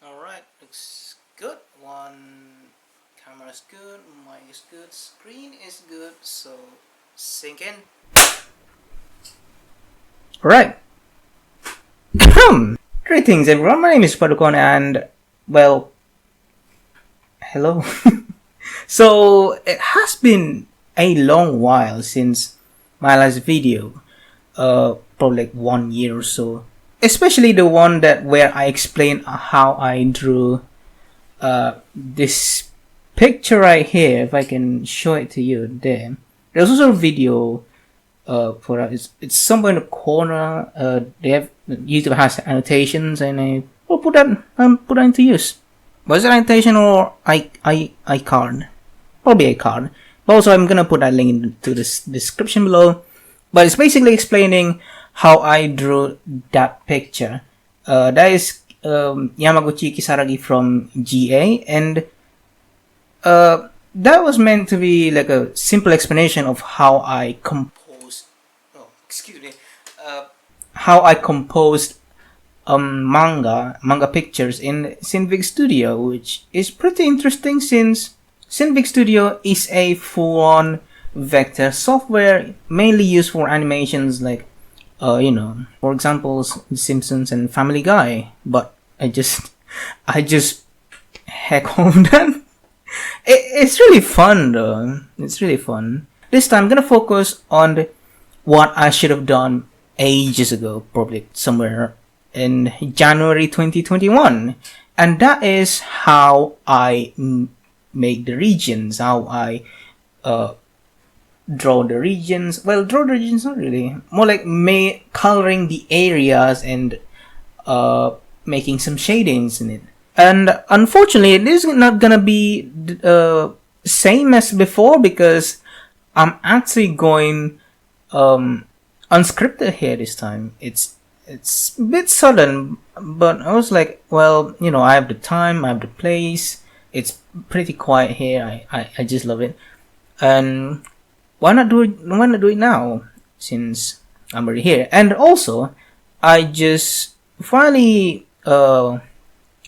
Alright, looks good. One camera is good, mic is good, screen is good, so sync in. Alright. Greetings everyone, my name is Padukon and, well, hello. So, it has been a long while since my last video, probably like 1 year or so. Especially the one where I explain how I drew this picture right here. If I can show it to you there. There's also a video for that. It's somewhere in the corner. YouTube has annotations, and I will put that into use. Was it annotation or iCard? Probably iCard. But also, I'm gonna put that link into this description below. But it's basically explaining how I drew that picture. That is Yamaguchi Kisaragi from GA, and that was meant to be like a simple explanation of how I composed. Oh, excuse me. How I composed manga pictures in Synfig Studio, which is pretty interesting since Synfig Studio is a full-on vector software mainly used for animations like for example, The Simpsons and Family Guy. But I just heck home that. It's really fun though. It's really fun. This time I'm gonna focus on what I should have done ages ago, probably somewhere in January 2021, and that is how I make the regions, how I draw the regions. Well, draw the regions not really. More like coloring the areas and making some shadings in it. And unfortunately, it is not gonna be same as before because I'm actually going unscripted here this time. It's a bit sudden, but I was like, well, I have the time, I have the place. It's pretty quiet here. I just love it, and why not do it now since I'm already here? And also, I just finally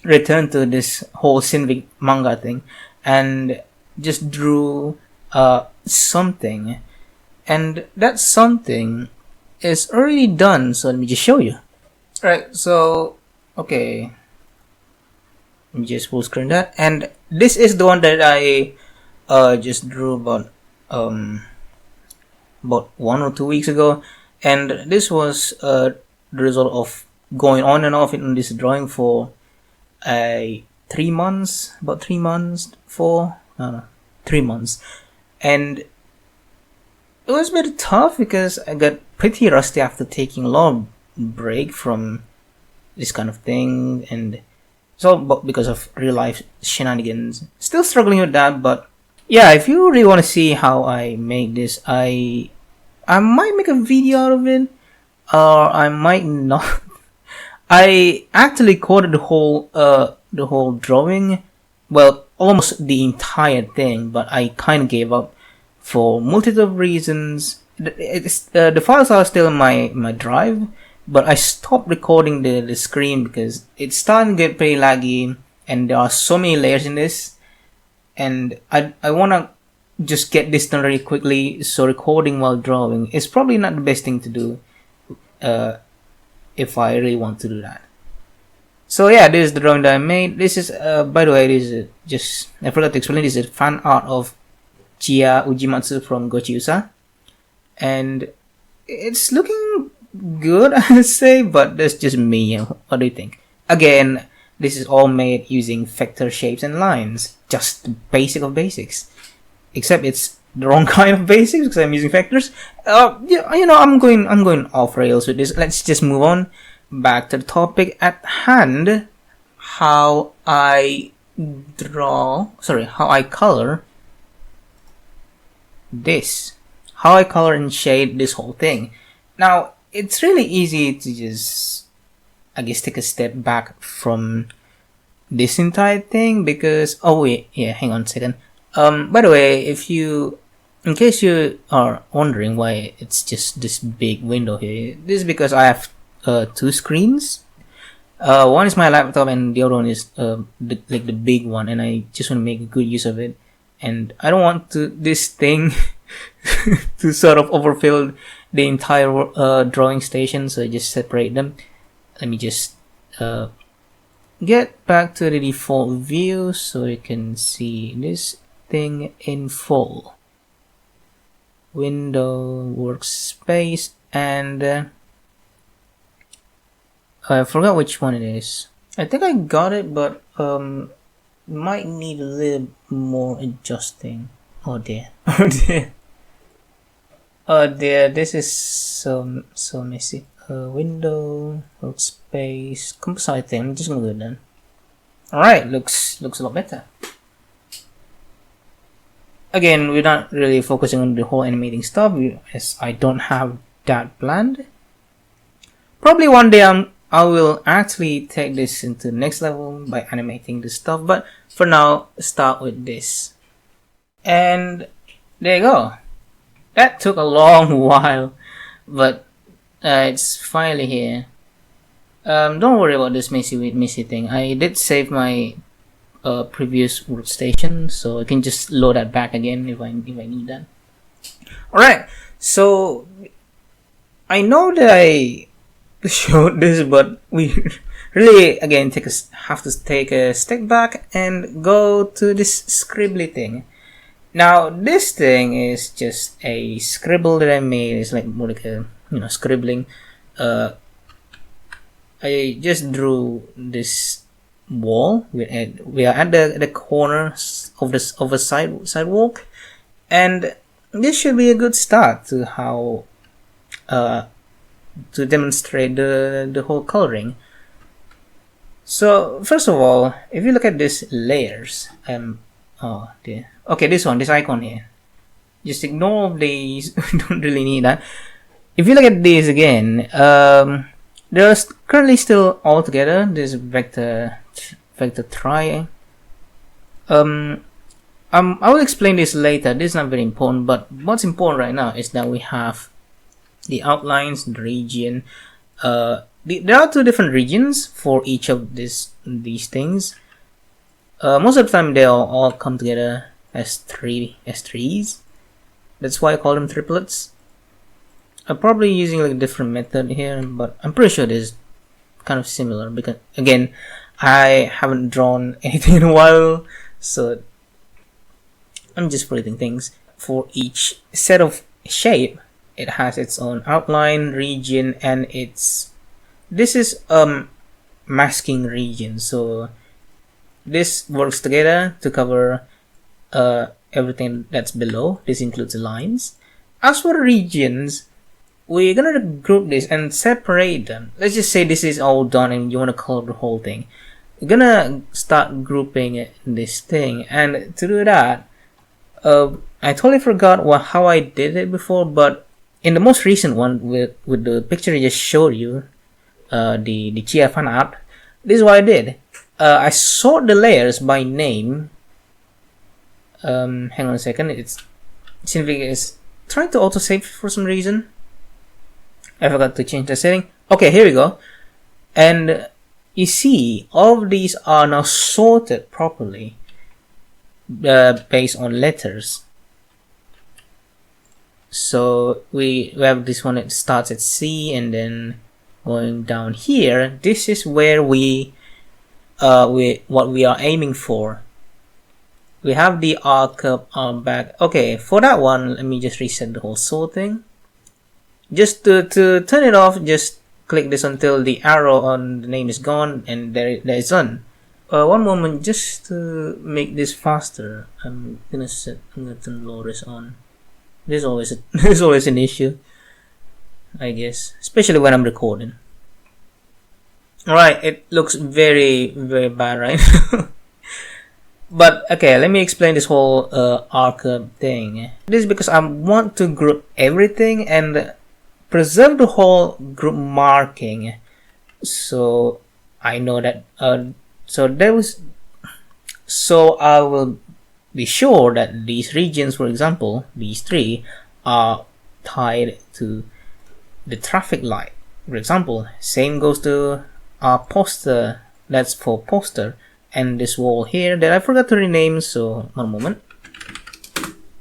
returned to this whole Synfig manga thing and just drew something, and that something is already done. So let me just show you. Right. So okay, let me just full screen that, and this is the one that I just drew about 1 or 2 weeks ago, and this was the result of going on and off in this drawing for 3 months, about 3 months, 3 months, and it was a bit tough because I got pretty rusty after taking a long break from this kind of thing, and it's all because of real life shenanigans. Still struggling with that, but yeah, if you really want to see how I make this, I might make a video out of it, or I might not. I actually coded the whole drawing, well, almost the entire thing, but I kind of gave up for multiple reasons. The files are still in my drive, but I stopped recording the screen because it's starting to get pretty laggy, and there are so many layers in this. And I want to just get this done really quickly, so recording while drawing is probably not the best thing to do if I really want to do that. So yeah, this is the drawing that I made. This is, by the way, this is just, I forgot to explain, this is fan art of Chiya Ujimatsu from Gochiusa. And it's looking good, I would say, but that's just me. What do you think? Again, this is all made using vector shapes and lines. Just the basic of basics. Except it's the wrong kind of basics because I'm using vectors. Yeah, I'm going off rails with this. Let's just move on back to the topic at hand. How I color this. How I color and shade this whole thing. Now, it's really easy to just, I guess, take a step back from this entire thing because, oh wait, yeah, hang on a second. By the way, in case you are wondering why it's just this big window here, this is because I have 2 screens. One is my laptop and the other one is like the big one, and I just want to make good use of it, and I don't want this thing to sort of overfill the entire drawing station, so I just separate them. Let me just get back to the default view so you can see this thing in full. Window, workspace, and I forgot which one it is. I think I got it, but might need a little more adjusting. Oh dear. Oh dear. Oh dear, this is so messy. Window, workspace, composite thing. I'm just gonna go then. Alright, looks a lot better. Again, we're not really focusing on the whole animating stuff, as I don't have that planned. Probably one day I will actually take this into the next level by animating this stuff, but for now, start with this. And there you go. That took a long while, but it's finally here. Don't worry about this messy thing. I did save my previous workstation, so I can just load that back again if I need that. Alright, so I know that I showed this, but we really again have to take a step back and go to this scribbly thing. Now this thing is just a scribble that I made. It's like more like a scribbling. I just drew this wall. We are at the corners of a sidewalk, and this should be a good start to how to demonstrate the whole coloring. So first of all, if you look at these layers, oh dear. Okay, this icon here. Just ignore these. Don't really need that. If you look at these again, they're currently still all together. This vector tri. I will explain this later. This is not very important, but what's important right now is that we have the outlines, the region. There are two different regions for each of these things. Most of the time they all come together as trees. That's why I call them triplets. I'm probably using like a different method here, but I'm pretty sure it is kind of similar because again, I haven't drawn anything in a while, so I'm just putting things. For each set of shape, it has its own outline, region, and this is masking region. So this works together to cover everything that's below. This includes the lines. As for the regions, we're gonna group this and separate them. Let's just say this is all done and you want to color the whole thing. We're gonna start grouping this thing, and to do that, I totally forgot how I did it before, but in the most recent one with the picture I just showed you, the Kisa-chan Fan-Art, this is what I did. I sort the layers by name. Hang on a second. Synfig is trying to autosave for some reason. I forgot to change the setting. Okay, here we go. And you see, all of these are now sorted properly based on letters. So we have this one that starts at C, and then going down here, this is where what we are aiming for. We have the arc up, arm back. Okay, for that one, let me just reset the whole sorting. Just to turn it off, just click this until the arrow on the name is gone, and there it's done. One moment, just to make this faster, I'm gonna turn Loris on. There's always an issue, I guess, especially when I'm recording. Alright, it looks very, very bad right now. But okay, let me explain this whole arc thing. This is because I want to group everything and preserve the whole group marking. So I know that so I will be sure that these regions, for example, these three, are tied to the traffic light. For example, same goes to our poster, that's for poster, and this wall here that I forgot to rename, so one moment.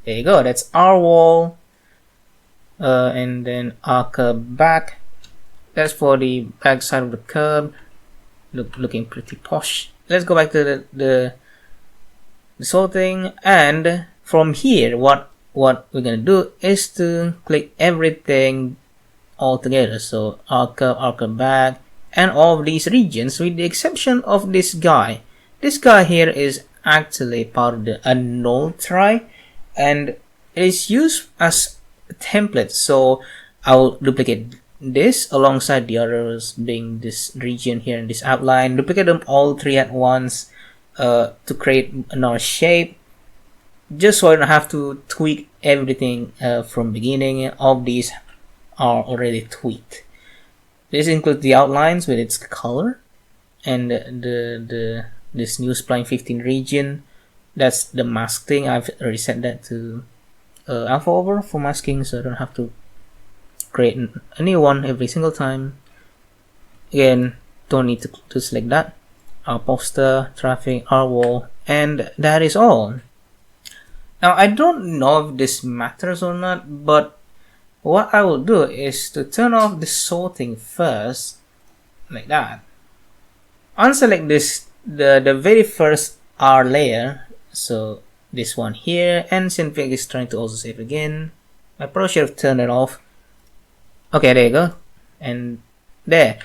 There you go, that's our wall. And then our curb back, that's for the back side of the curb. Looking pretty posh. Let's go back to the sorting, and from here what we're gonna do is to click everything all together. So our curb back, and all of these regions with the exception of this guy. This guy here is actually part of the null try, and it is used as a template. So I'll duplicate this alongside the others, being this region here and this outline, duplicate them all three at once to create another shape, just so I don't have to tweak everything from beginning. All of these are already tweaked. This includes the outlines with its color, and this new spline 15 region, that's the mask thing. I've already set that to alpha over for masking, so I don't have to create a new one every single time. Again, don't need to select that. Our poster, traffic, our wall, and that is all. Now I don't know if this matters or not, but what I will do is to turn off the sorting first, like that. Unselect this, the very first R layer, so this one here, and Synfig is trying to also save again. I probably should have turned it off. Okay, there you go, and there.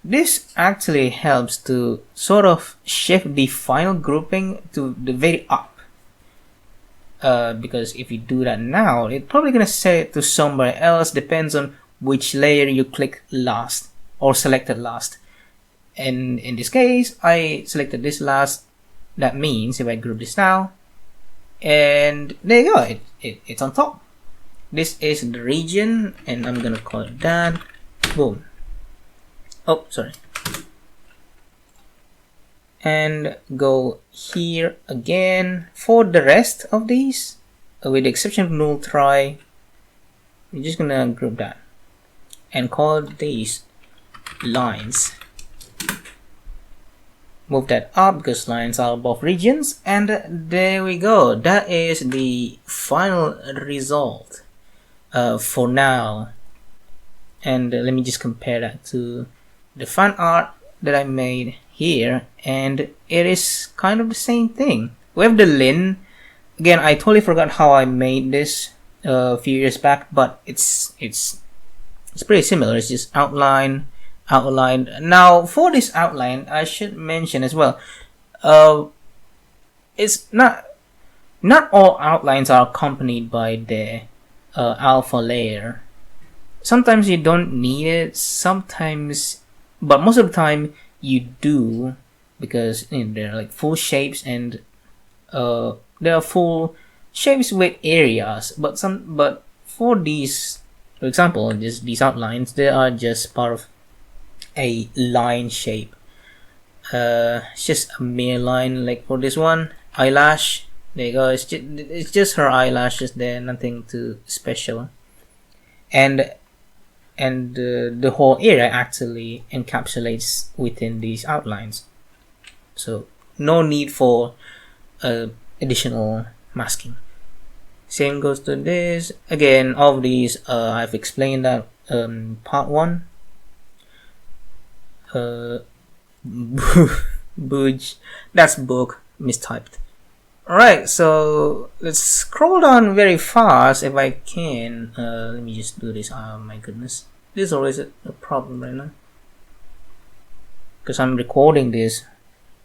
This actually helps to sort of shift the final grouping to the very up. Because if you do that now, it's probably gonna set it to somewhere else, depends on which layer you click last or selected last. And in this case, I selected this last. That means if I group this now, and there you go, it's on top. This is the region, and I'm gonna call it that. Boom. Oh, sorry. And go here again for the rest of these, with the exception of null try. I'm just gonna group that and call these lines. Move that up because lines are above regions, and there we go. That is the final result for now. And let me just compare that to the fan art that I made here, and it is kind of the same thing. We have the Lin. Again, I totally forgot how I made this a few years back, but it's pretty similar. It's just outline. Now for this outline, I should mention as well, it's not all outlines are accompanied by the alpha layer. Sometimes you don't need it, sometimes, but most of the time you do, because they're like full shapes, and there are full shapes with areas. But for these, for example, these outlines, they are just part of a line shape. It's just a mere line. Like for this one, eyelash, there you go, it's just her eyelashes there, nothing too special. And the whole area actually encapsulates within these outlines, so no need for additional masking. Same goes to this. Again, all of these I've explained that part 1. Booge, that's book, mistyped. Alright, so let's scroll down very fast if I can. Let me just do this. Oh my goodness, this is always a problem right now, because I'm recording this.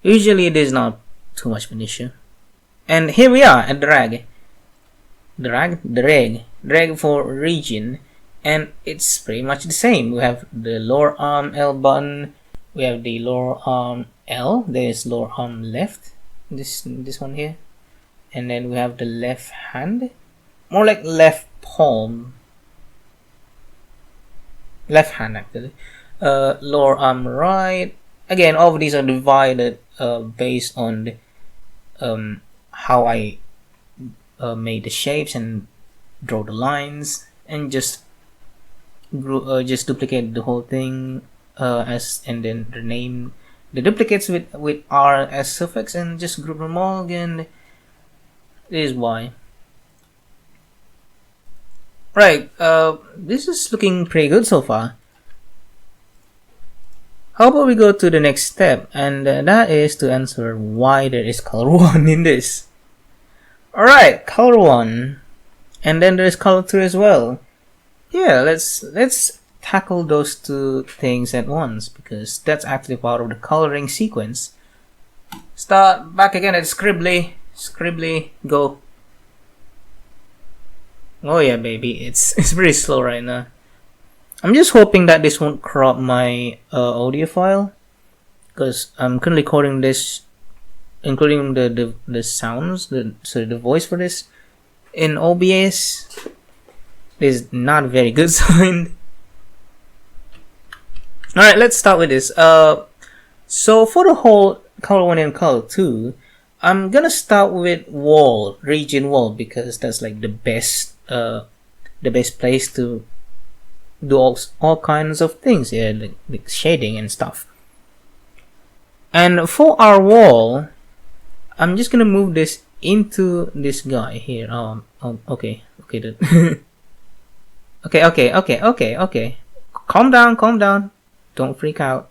Usually it is not too much of an issue. And here we are at drag for region, and it's pretty much the same. We have the lower arm L button, we have the lower arm L, there's lower arm left, this one here, and then we have the left hand, more like left palm, left hand actually, lower arm right. Again, all of these are divided based on how I made the shapes and draw the lines, and just duplicate the whole thing as, and then rename the duplicates with R as suffix, and just group them all again. This is why. Right, this is looking pretty good so far. How about we go to the next step, and that is to answer why there is color 1 in this. Alright, color 1, and then there's color 2 as well. Yeah, let's tackle those two things at once, because that's actually part of the coloring sequence. Start back again at scribbly, go. Oh yeah, baby, it's pretty slow right now. I'm just hoping that this won't crop my audio file, because I'm currently recording this, including the sounds, the voice for this, in OBS. This is not a very good sign. Alright, let's start with this. So for the whole color 1 and color 2, I'm gonna start with region wall, because that's like the best place to do all kinds of things here, like shading and stuff. And for our wall, I'm just gonna move this into this guy here. Okay, okay. Calm down. Don't freak out.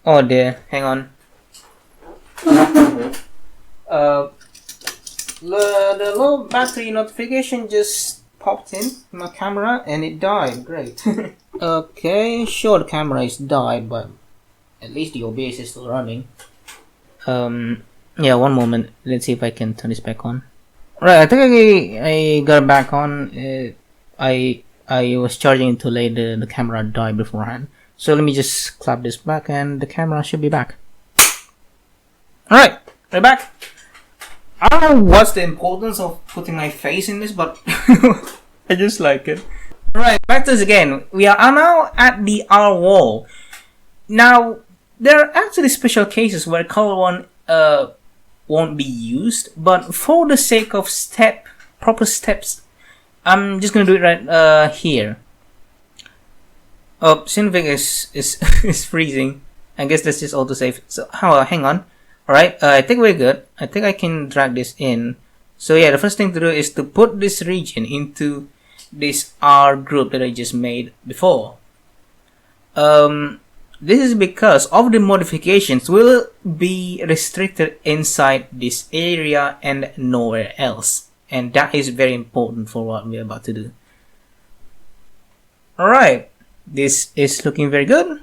Oh dear, hang on. The low battery notification just popped in my camera and it died. Great. Okay, sure, the camera is died, but at least the OBS is still running. Yeah, one moment. Let's see if I can turn this back on. Right, I think I got it back on. I was charging it too late. The camera died beforehand. So let me just clap this back and the camera should be back. Alright, we're back. I don't know what's the importance of putting my face in this, but I just like it. Alright, back to this again. We are now at the R wall. Now, there are actually special cases where color 1 won't be used, but for the sake of proper steps, I'm just gonna do it right here. Oh, Synfig is freezing. I guess that's just autosave. So hang on. Alright, I think we're good. I think I can drag this in. So yeah, the first thing to do is to put this region into this R group that I just made before. This is because of the modifications will be restricted inside this area and nowhere else. And that is very important for what we're about to do. Alright, this is looking very good.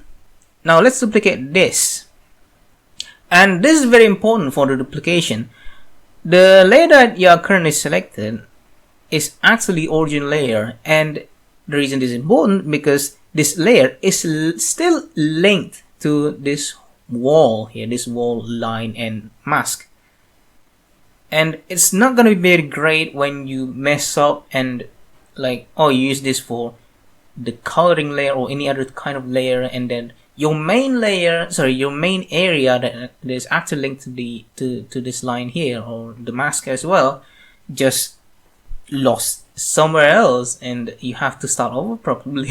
Now let's duplicate this. And this is very important for the duplication. The layer that you are currently selected is actually origin layer, and the reason this is important because this layer is still linked to this wall here, this wall line and mask. And it's not gonna be very great when you mess up and like, oh, you use this for the coloring layer or any other kind of layer, and then your main layer, your main area that is actually linked to this line here or the mask as well, just lost somewhere else, and you have to start over probably.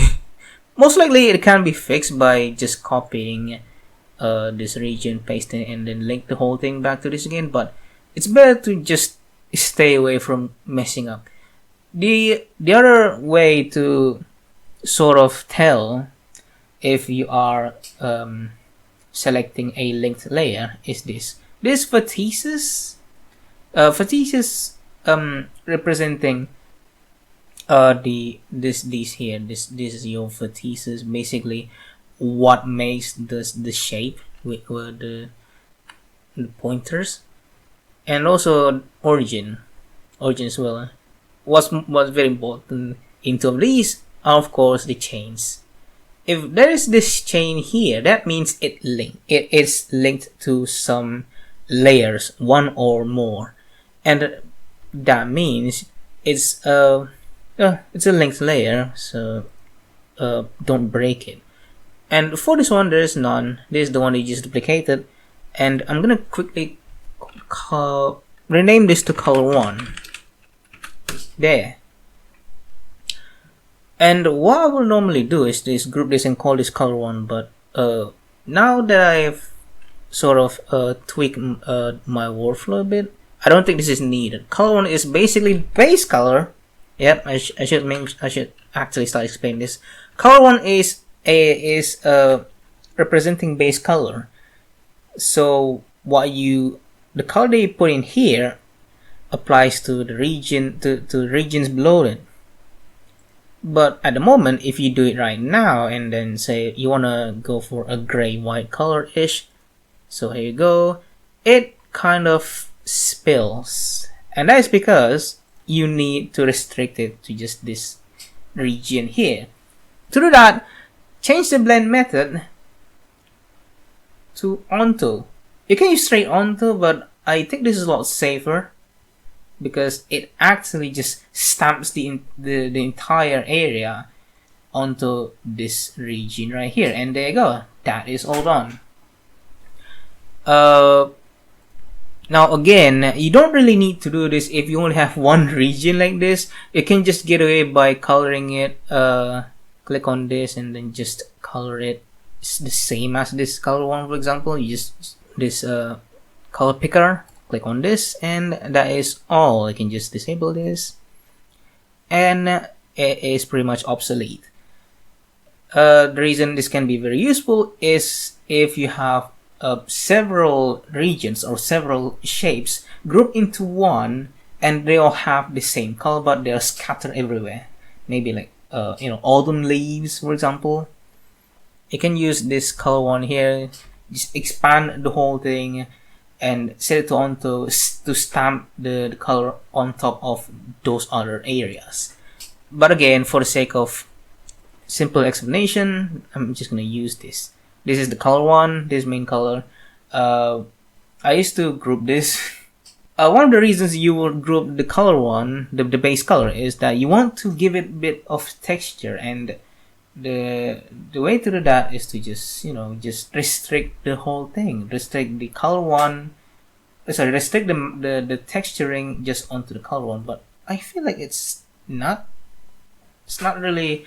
Most likely it can be fixed by just copying this region, paste it, and then link the whole thing back to this again, but it's better to just stay away from messing up. The other way to sort of tell if you are selecting a linked layer is this vertices. Vertices representing these here. This is your vertices, basically what makes the shape with the pointers, and also origin as well. What's very important in two of these are of course the chains. If there is this chain here, that means it is linked to some layers, one or more, and that means it's a linked layer. So don't break it. And for this one, there is none. This is the one you just duplicated, and I'm gonna quickly rename this to color 1. There. And what I will normally do is this group this and call this color 1, but now that I've sort of tweaked my workflow a bit, I don't think this is needed. Color 1 is basically base color. Yep, I should actually start explaining this. Color 1 is representing base color. So the color that you put in here applies to the region to regions below it. But at the moment, if you do it right now and then say you wanna go for a gray white color ish, so here you go, it kind of spills, and that is because you need to restrict it to just this region here. To do that, change the blend method to onto. You can use straight onto, but I think this is a lot safer because it actually just stamps the entire area onto this region right here, and there you go, that is all done. Now again, you don't really need to do this if you only have one region like this. You can just get away by coloring it. Click on this and then just color it. It's the same as this color 1, for example. You just this color picker, click on this, and that is all. I can just disable this, and it is pretty much obsolete. The reason this can be very useful is if you have several regions or several shapes grouped into one, and they all have the same color but they are scattered everywhere. Maybe like autumn leaves, for example. You can use this color 1 here, just expand the whole thing and set it to onto to stamp the color on top of those other areas. But again, for the sake of simple explanation, I'm just gonna use this. This is the color 1, this main color. I used to group this. One of the reasons you would group the color 1, the base color, is that you want to give it a bit of texture, and the way to do that is to just just restrict the whole thing. Restrict the color 1. Restrict the texturing just onto the color 1. But I feel like it's not really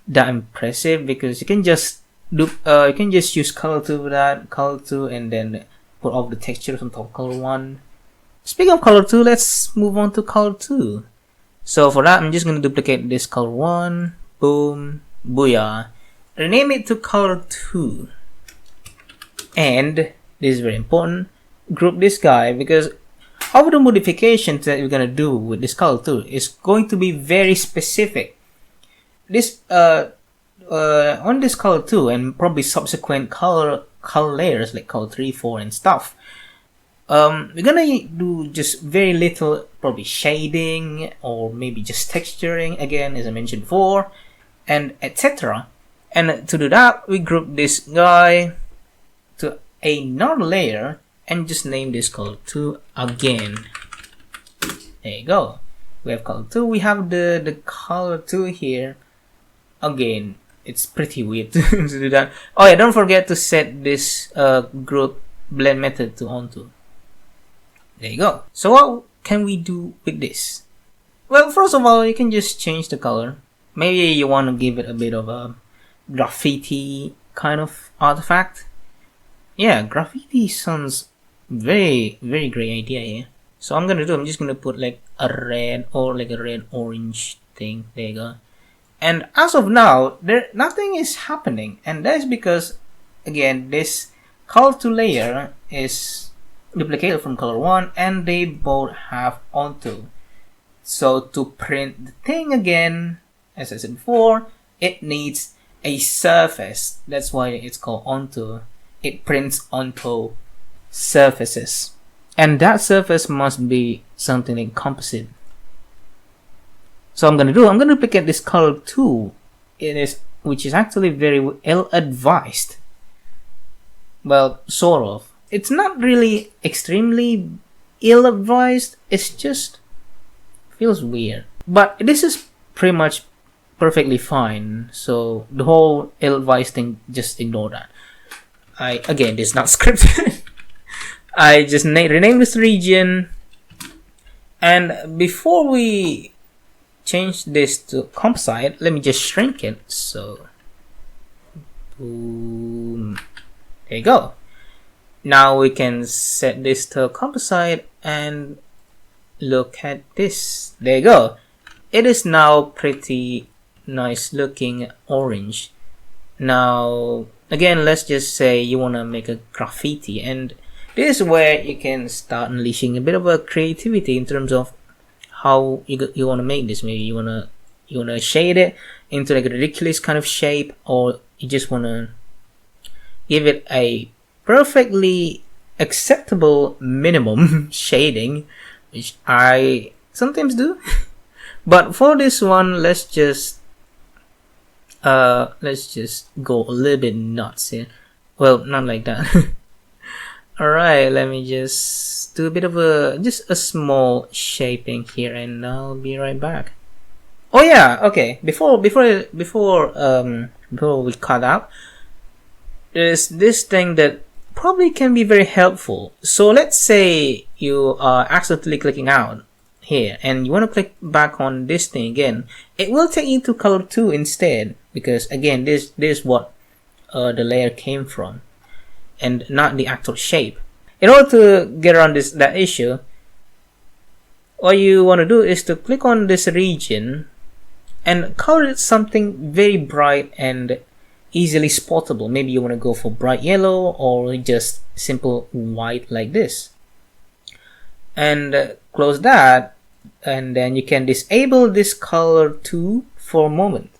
that impressive, because you can just use color 2 for that, color 2, and then put all the textures on top of color 1. Speaking of color 2, let's move on to color 2. So for that, I'm just going to duplicate this color 1, boom, booyah, rename it to color 2, and this is very important, group this guy, because all the modifications that we're going to do with this color 2 is going to be very specific. This on this color 2 and probably subsequent color layers like color 3, 4 and stuff, we're gonna do just very little, probably shading or maybe just texturing, again as I mentioned before, and etc. And to do that, we group this guy to another layer and just name this color 2 again. There you go, we have color 2. We have the color 2 here again. It's pretty weird to do that. Oh yeah, don't forget to set this group blend method to onto. There you go. So what can we do with this? Well, first of all, you can just change the color. Maybe you want to give it a bit of a graffiti kind of artifact. Yeah, graffiti sounds very great idea here. So I'm just gonna put like a red or like a red orange thing. There you go. And as of now, nothing is happening, and that is because, again, this color 2 layer is duplicated from color 1, and they both have onto. So to print the thing again, as I said before, it needs a surface. That's why it's called onto. It prints onto surfaces, and that surface must be something like composite. So I'm gonna duplicate this color 2, which is actually very ill-advised. Well, sort of. It's not really extremely ill-advised, it's just feels weird. But this is pretty much perfectly fine, so the whole ill-advised thing, just ignore that. Again, this is not scripted. I just rename this region, and before we change this to composite, let me just shrink it. So, boom. There you go. Now we can set this to composite and look at this. There you go. It is now pretty nice looking orange. Now, again, let's just say you want to make a graffiti, and this is where you can start unleashing a bit of a creativity in terms of how you want to make this. Maybe you wanna shade it into like a ridiculous kind of shape, or you just want to give it a perfectly acceptable minimum shading, which I sometimes do. But for this one, let's just go a little bit nuts here. Well, not like that. Alright, let me just do a bit of a small shaping here, and I'll be right back. Oh yeah, okay. Before we cut out, there's this thing that probably can be very helpful. So let's say you are accidentally clicking out here, and you want to click back on this thing again. It will take you to color 2 instead, because again, this is what the layer came from, and not the actual shape. In order to get around that issue, what you want to do is to click on this region and color it something very bright and easily spottable. Maybe you want to go for bright yellow, or just simple white like this, and close that, and then you can disable this color 2 for a moment,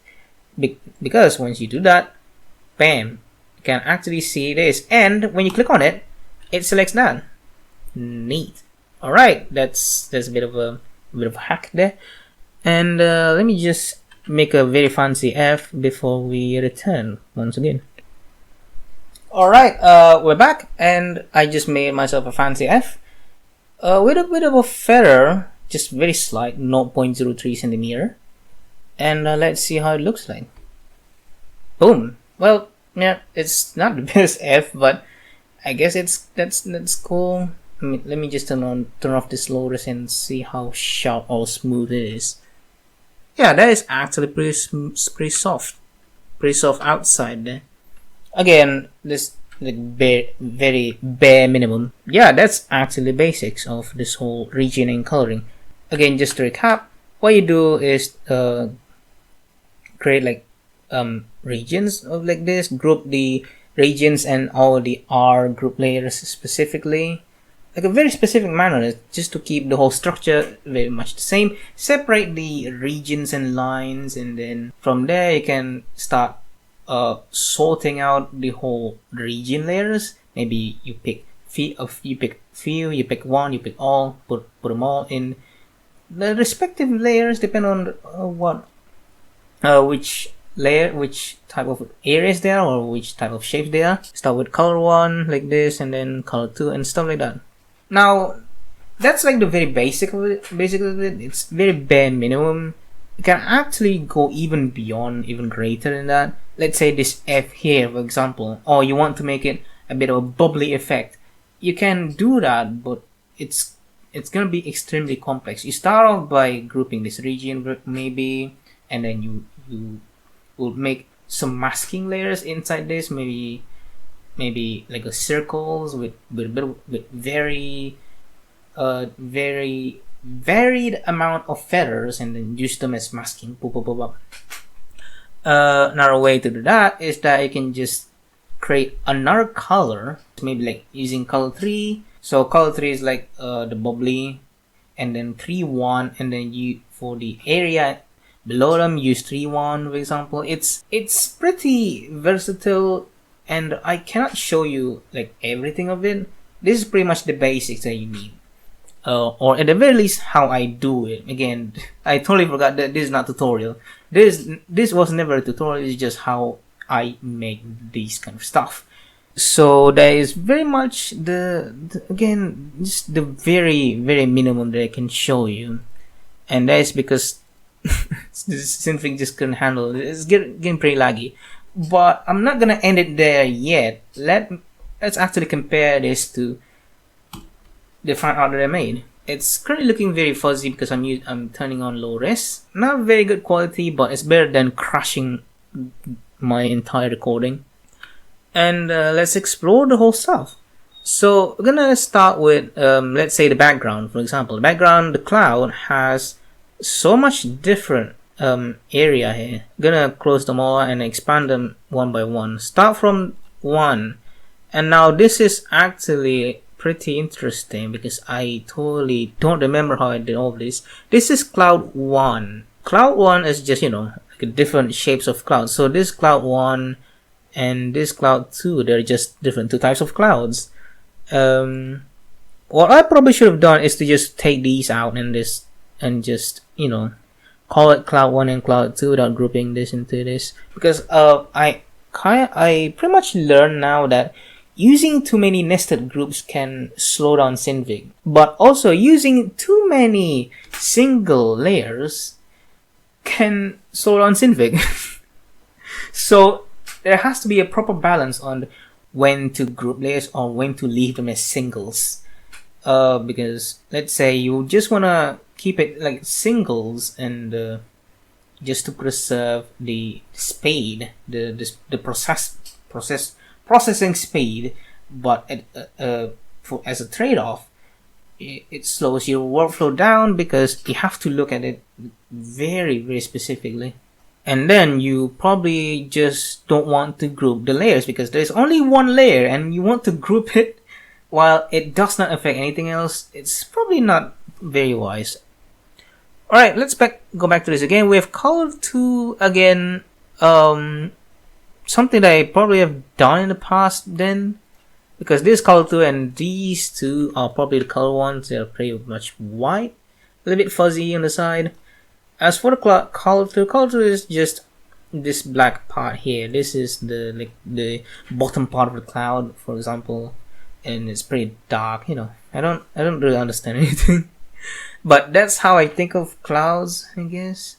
because once you do that, bam, you can actually see this, and when you click on it, it selects that. Neat. Alright, that's a bit of a hack there. And let me just make a very fancy F before we return once again. Alright, we're back, and I just made myself a fancy F with a bit of a feather, just very slight, 0.03 centimeter. And let's see how it looks like. Boom. Well, yeah, it's not the best F, but I guess that's cool. I mean, let me just turn off this lotus and see how sharp or smooth it is. Yeah, that is actually pretty soft outside there. Again, this like very bare minimum. Yeah, that's actually the basics of this whole region and coloring. Again, just to recap, what you do is create like regions of like this, group the regions and all the R group layers specifically, like a very specific manner, just to keep the whole structure very much the same. Separate the regions and lines, and then from there you can start sorting out the whole region layers. Maybe you pick few, you pick one, you pick all, put them all in the respective layers, depend on which layer, which type of areas they are, or which type of shapes they are. Start with color 1 like this, and then color 2 and stuff like that. Now that's like the very basic of it. It's very bare minimum. You can actually go even beyond, even greater than that. Let's say this F here, for example, or you want to make it a bit of a bubbly effect. You can do that, but it's gonna be extremely complex. You start off by grouping this region maybe, and then you will make some masking layers inside this. Maybe like a circles with very varied amount of feathers, and then use them as masking. Another way to do that is that you can just create another color, maybe like using color 3. So color 3 is like the bubbly, and then 3-1, and then you, for the area below them, use 3-1, for example. It's pretty versatile, and I cannot show you like everything of it. This is pretty much the basics that you need, or at the very least how I do it. Again, I totally forgot that this is not tutorial. This was never a tutorial. It's just how I make these kind of stuff. So that is very much again just the very minimum that I can show you, and that is because Synfig just couldn't handle it. It's getting pretty laggy. But I'm not gonna end it there yet. Let's actually compare this to the fan art that I made. It's currently looking very fuzzy because I'm turning on low res. Not very good quality, but it's better than crashing my entire recording. And let's explore the whole stuff. So we're gonna start with let's say the background. For example, the cloud has so much different area here. I'm gonna close them all and expand them one by one. Start from 1, and now this is actually pretty interesting because I totally don't remember how I did all this. This is cloud 1. Cloud 1 is just, like different shapes of clouds. So this cloud 1 and this cloud 2, they're just different 2 types of clouds. What I probably should have done is to just take these out and just call it cloud 1 and cloud 2 without grouping this into this, because I pretty much learned now that using too many nested groups can slow down Synfig, but also using too many single layers can slow down Synfig. So there has to be a proper balance on when to group layers or when to leave them as singles. Because let's say you just want to keep it like singles and just to preserve the speed, the processing speed, but as a trade-off, it slows your workflow down because you have to look at it very, very specifically. And then you probably just don't want to group the layers because there's only one layer and you want to group it while it does not affect anything else. It's probably not very wise. Alright, let's go back to this again. We have color 2 again. Something that I probably have done in the past then, because this color 2 and these 2 are probably the color ones. They're pretty much white, a little bit fuzzy on the side. As for the color 2 is just this black part here. This is the bottom part of the cloud, for example, and it's pretty dark. I don't really understand anything, but that's how I think of clouds, I guess.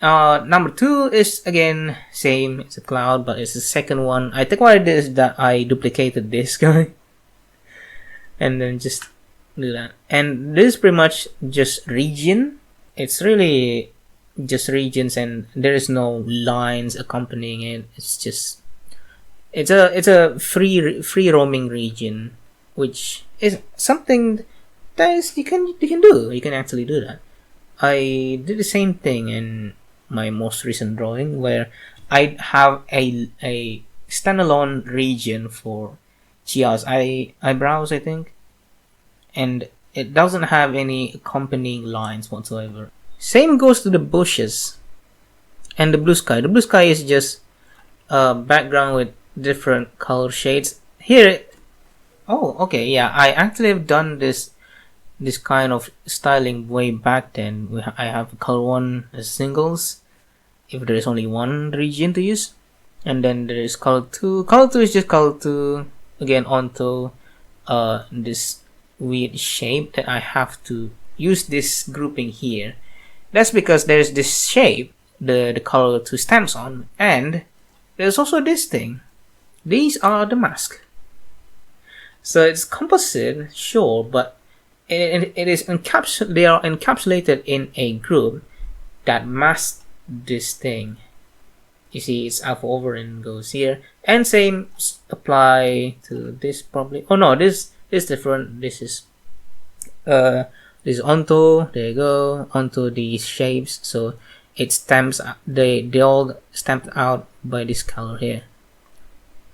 Number 2 is again same. It's a cloud, but it's the second one. I think what I did is that I duplicated this guy and then just do that. And this is pretty much just region. It's really just regions, and there is no lines accompanying it. It's a free roaming region, which is something that you can do. You can actually do that. I did the same thing in my most recent drawing, where I have a standalone region for Chia's eyebrows, I think, and it doesn't have any accompanying lines whatsoever. Same goes to the bushes and the blue sky. The blue sky is just a background with different color shades. Here, I actually have done this kind of styling way back then. I have color 1 as singles if there is only one region to use, and then there is color 2. Color 2 is just color 2 again onto this weird shape that I have to use this grouping here. That's because there's this shape the color 2 stamps on, and there's also this thing. These are the mask. So it's composite, sure, but it is they are encapsulated in a group that masks this thing. You see, it's alpha over and goes here, and same apply to this probably. Oh no, this is different. This is onto, there you go, onto these shapes. So it stamps. They all stamped out by this color here.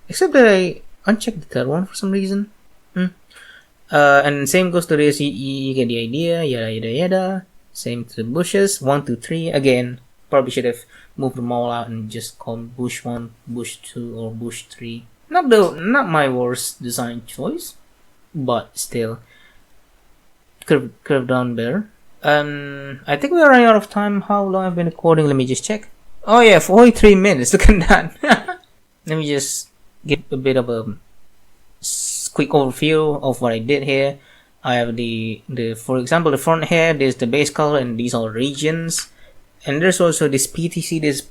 Except that I unchecked the third one for some reason. And same goes to this. You get the idea. Yada yada yada. Same to the bushes. 1, 2, 3. Again, probably should have moved them all out and just called bush 1, bush 2, or bush 3. Not my worst design choice, but still could have done better. I think we're running out of time. How long I've been recording? Let me just check. Oh yeah, 43 minutes. Look at that. Let me just give a bit of a quick overview of what I did here. I have for example, the front here. There's the base color, and these are regions. And there's also this PTC, this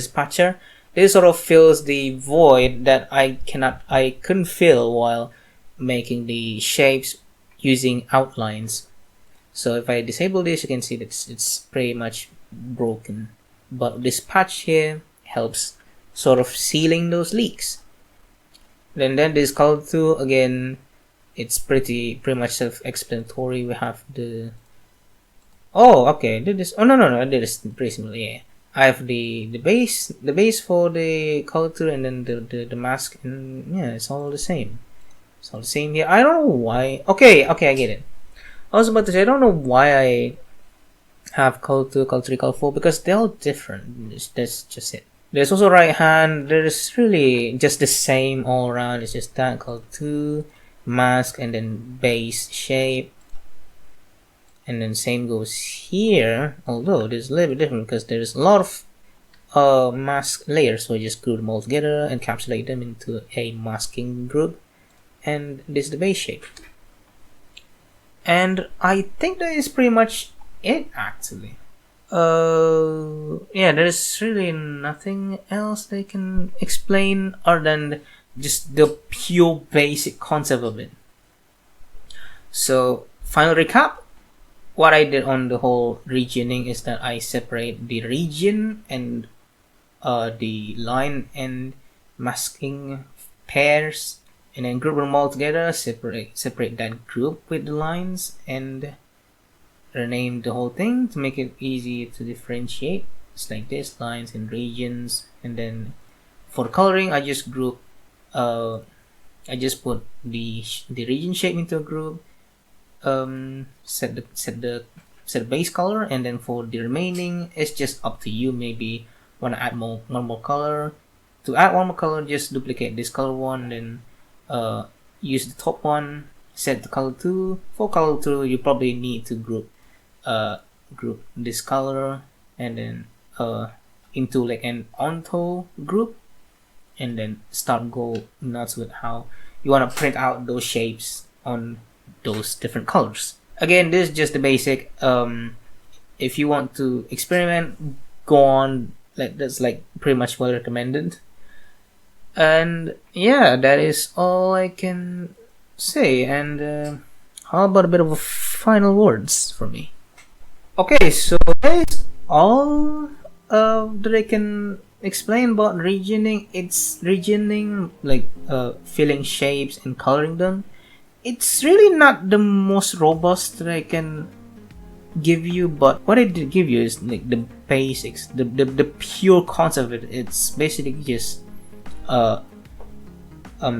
patcher. This sort of fills the void that I couldn't fill while making the shapes using outlines. So if I disable this, you can see that it's pretty much broken. But this patch here helps sort of sealing those leaks. Then this color tool, again, it's pretty much self-explanatory. We have the no, this is pretty similar. Yeah, I have the base for the color tool, and then the mask, and yeah, it's all the same. It's all the same here. I don't know why. Okay, I get it. I was about to say, I don't know why I have color 2, color 3, color 4, because they're all different. That's just it. There's also right hand. There's really just the same all around. It's just that color 2, mask, and then base shape. And then same goes here, although this is a little bit different because there's a lot of mask layers. So I just group them all together, encapsulate them into a masking group, and this is the base shape. And I think that is pretty much it, actually. Yeah, there's really nothing else they can explain other than just the pure basic concept of it. So, final recap. What I did on the whole regioning is that I separate the region and the line and masking pairs, and then group them all together, separate that group with the lines, and rename the whole thing to make it easy to differentiate. It's like this, lines and regions. And then for the coloring, I just group I just put the region shape into a group, set the base color, and then for the remaining, it's just up to you. Maybe want to add one more color. To add one more color, just duplicate this color one, then use the top one, set the color 2. For color 2, you probably need to group this color and then into like an onto group, and then start go nuts with how you want to print out those shapes on those different colors. Again, this is just the basic. If you want to experiment, go on. Like, that's like pretty much well recommended. And yeah, that is all I can say. And how about a bit of final words for me? Okay, so that is all that I can explain about regioning. It's regioning, like filling shapes and coloring them. It's really not the most robust that I can give you, but what I did give you is like the basics, the pure concept of it. It's basically just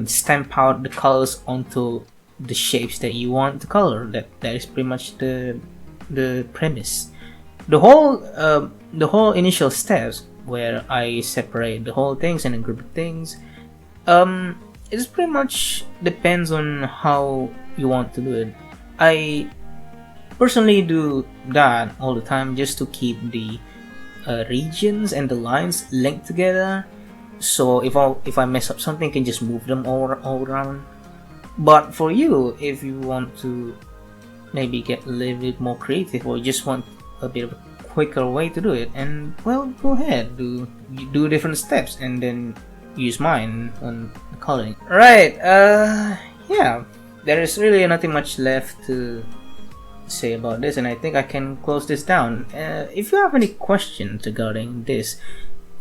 stamp out the colors onto the shapes that you want to color. That is pretty much the premise. The whole initial steps where I separate the whole things and then group things, it pretty much depends on how you want to do it. I personally do that all the time just to keep the regions and the lines linked together. So if I mess up something, I can just move them all around. But for you, if you want to maybe get a little bit more creative, or just want a bit of a quicker way to do it, and well, go ahead, do different steps and then use mine on the coloring. Right, yeah, there is really nothing much left to say about this, and I think I can close this down. If you have any questions regarding this,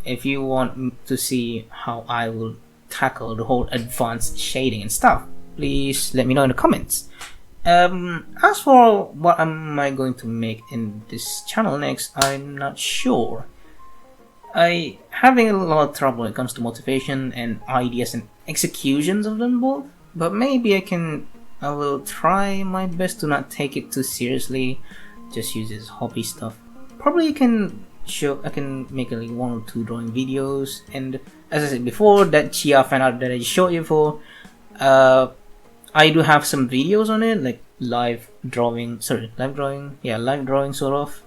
if you want to see how I will tackle the whole advanced shading and stuff, please let me know in the comments. As for what am I going to make in this channel next, I'm not sure. I having a lot of trouble when it comes to motivation and ideas and executions of them both, but maybe I will try my best to not take it too seriously, just use this hobby stuff. Probably I can make like 1 or 2 drawing videos, and as I said before, that Kisa-chan Fan-Art that I just showed you for, I do have some videos on it, like live drawing sort of,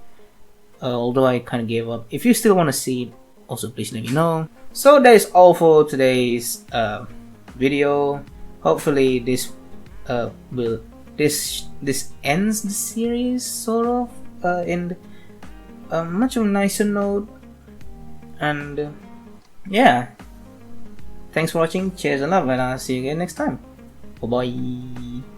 although I kind of gave up. If you still want to see it, also please let me know. So that is all for today's video. Hopefully this this ends the series sort of in a much of a nicer note. And yeah, thanks for watching, cheers and love, and I'll see you again next time. Bye bye.